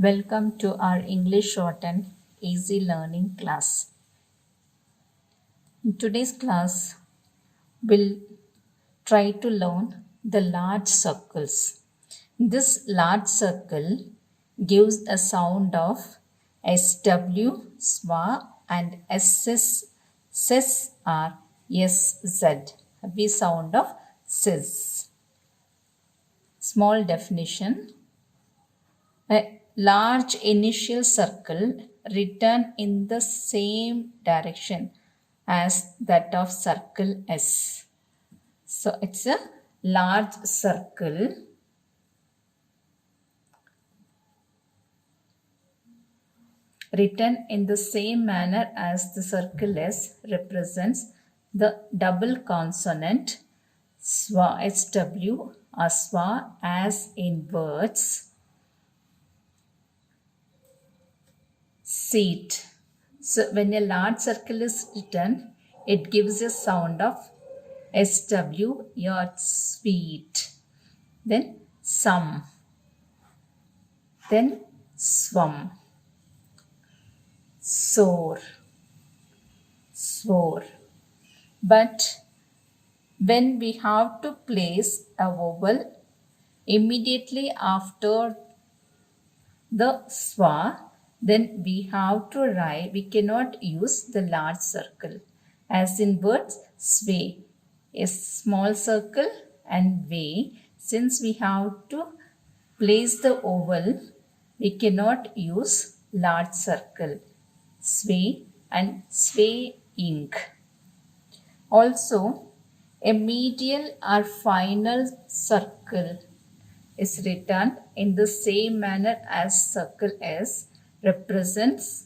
Welcome to our English Shorthand Easy Learning class. In today's class, we'll try to learn the large circles. This large circle gives a sound of SW, SWA, and SS, SES or SZ. We sound of SIS. Small definition. A large initial circle written in the same direction as that of circle S. So it's a large circle written in the same manner as the circle S represents the double consonant SWA, SW or SWA as in words seat. So when a large circle is written, it gives a sound of SW, your sweet. Then some. Then swum. Soar. Swore. But when we have to place a vowel immediately after the SWA, then we have to write, we cannot use the large circle. As in words, sway, a small circle and way. Since we have to place the vowel, we cannot use large circle. Sway and swaying. Also, a medial or final circle is written in the same manner as circle S represents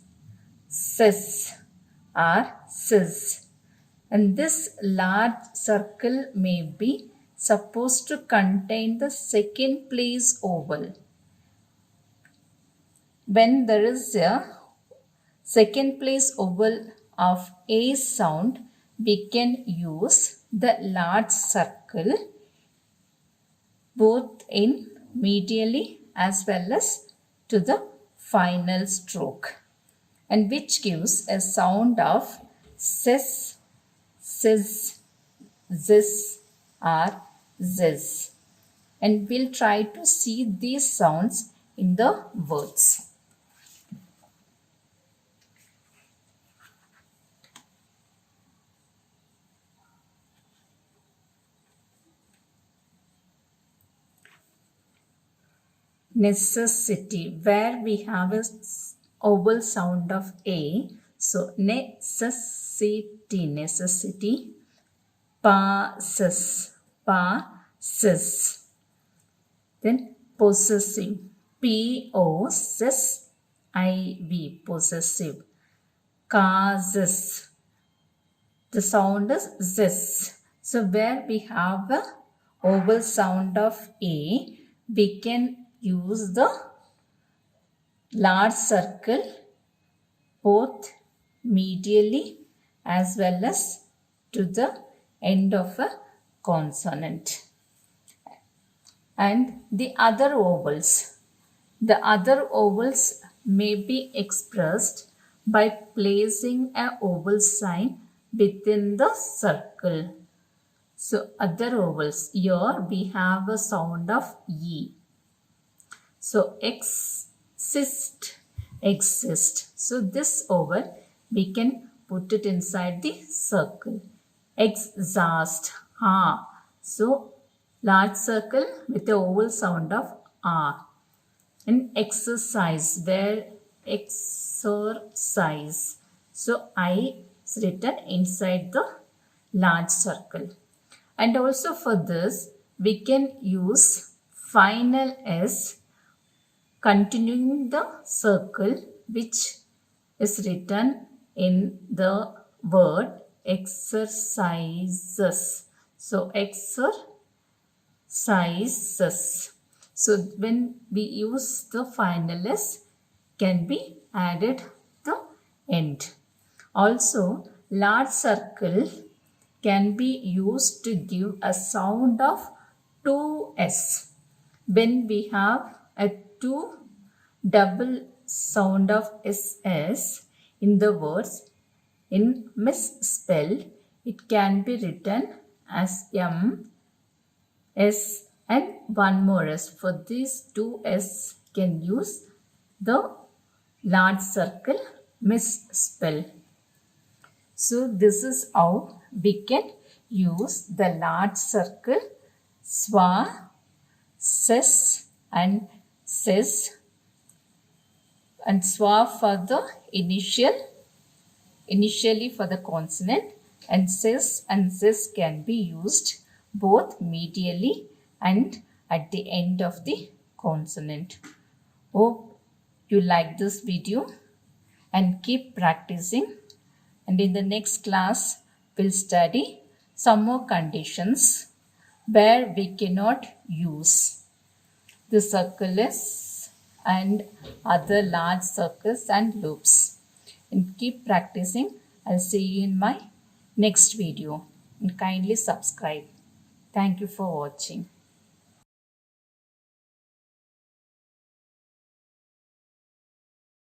cis or cis. And this large circle may be supposed to contain the second place vowel. When there is a second place vowel of A sound, we can use the large circle both in medially as well as to the final stroke, and which gives a sound of cis, sis, zis or ziz. And we'll try to see these sounds in the words. Necessity, where we have a vowel sound of A. So necessity, necessity. Passes, passes. Then possessive, P-O-S-S-I-V, possessive. Causes, the sound is zis. So where we have a vowel sound of A, we can use the large circle both medially as well as to the end of a consonant. And the other vowels may be expressed by placing a vowel sign within the circle. So other vowels, here we have a sound of E. So exist. So this vowel, we can put it inside the circle. Exhaust. Ha. So large circle with a vowel sound of R. And exercise, where exercise. So I is written inside the large circle. And also for this, we can use final S continuing the circle which is written in the word exercises. So exercises. So when we use the final S, can be added the end. Also, large circle can be used to give a sound of 2S. When we have a 2 double sound of SS in the words in misspelled, it can be written as M, S and one more S. For these two S can use the large circle misspell. So this is how we can use the large circle SWA, SES and SES, and SWA for the initially for the consonant, and SES can be used both medially and at the end of the consonant. Hope you like this video and keep practicing, and in the next class we'll study some more conditions where we cannot use the circles and other large circles and loops. And keep practicing. I'll see you in my next video, and kindly subscribe. Thank you for watching.